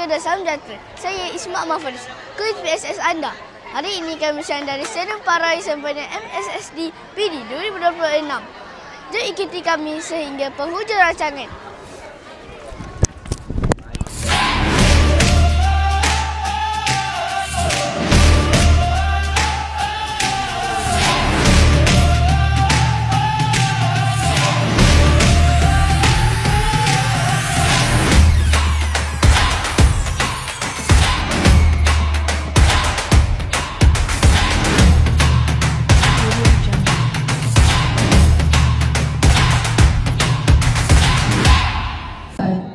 dan salam sejahtera. Saya Ismail Mahfaris, Kuis PSS anda. Hari ini kami bersama dari Stadium Parai sempena MSSD PD 2026. Jom ikuti kami sehingga penghujung rancangan.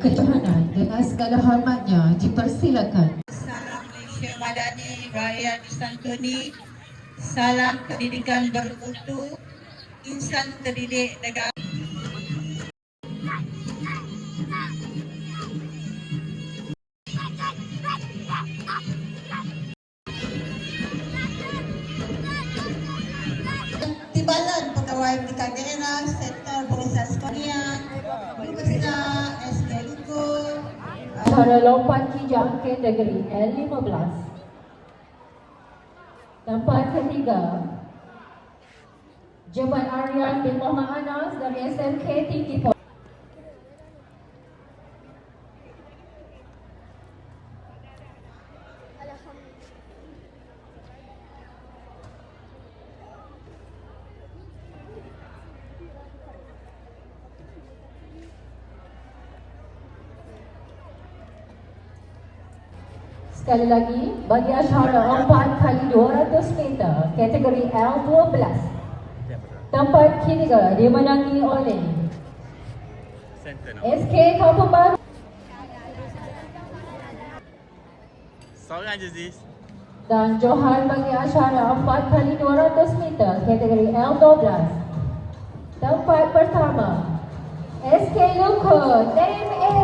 Ketuhanan dengan segala hormatnya dipersilakan. Salam Malaysia Madani, Raya Disantuni, salam pendidikan bermutu, insan terdidik negara. Timbalan pegawai pendidikan daerah, sektor pengusaha sekalian, pengusaha SK Lukur, Para lompat kijang kategori L15. Tempat ketiga, Jebat Aryan bin Muhammad Anas dari SMK Tinggi Pol. Sekali lagi, bagi asyara 4x200 meter kategori L12. Tempat ketiga dimenangi oleh SK Kampung Baru. Seorang je Ziz. Dan Johan bagi asyara 4x200 meter kategori L12. Tempat pertama, SK Lukur, name A.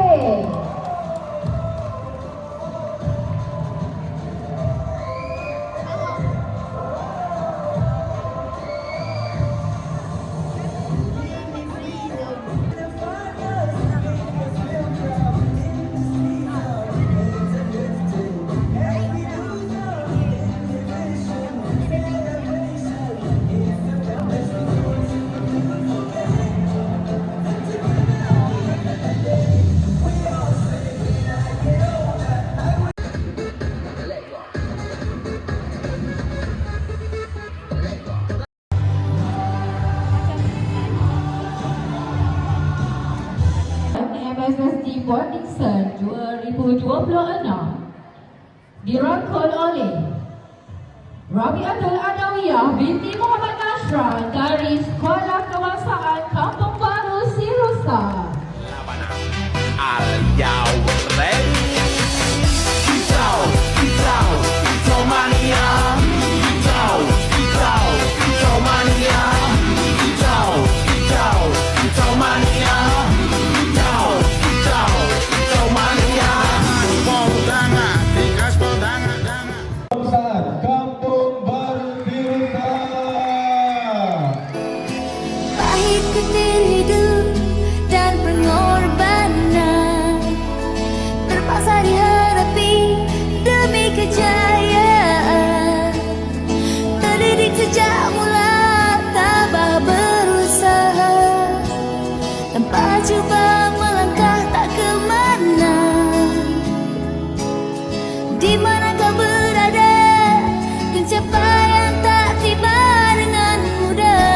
MSSD Boardington 2026 dirangkul oleh Rabiatul Adawiyah binti Muhammad Nashra dari Sekolah Kebangsaan Kampung Baru Sirosa. Kampung Baru Sirosa. Pahit petir hidup dan pengorbanan terpaksa dihadapi demi kejayaan. Terdidik sejak mula tabah berusaha tanpa cuba melangkah tak kemana. Di mana kau berada, pencapaian tak tiba dengan mudah.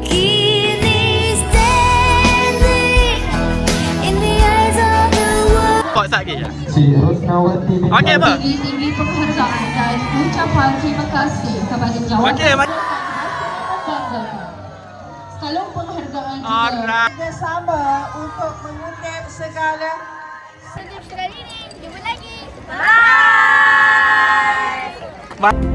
Kini standing in the eyes of the world. Kau sakit je? Cik Rosnawati bin Okey apa? Tinggi penghargaan dan ucapan terima kasih kepada jawatan. Okey, Kalau penghargaan juga Alright. Bersama untuk mengutip segala Stadium sekali ini, jumpa lagi. Bye.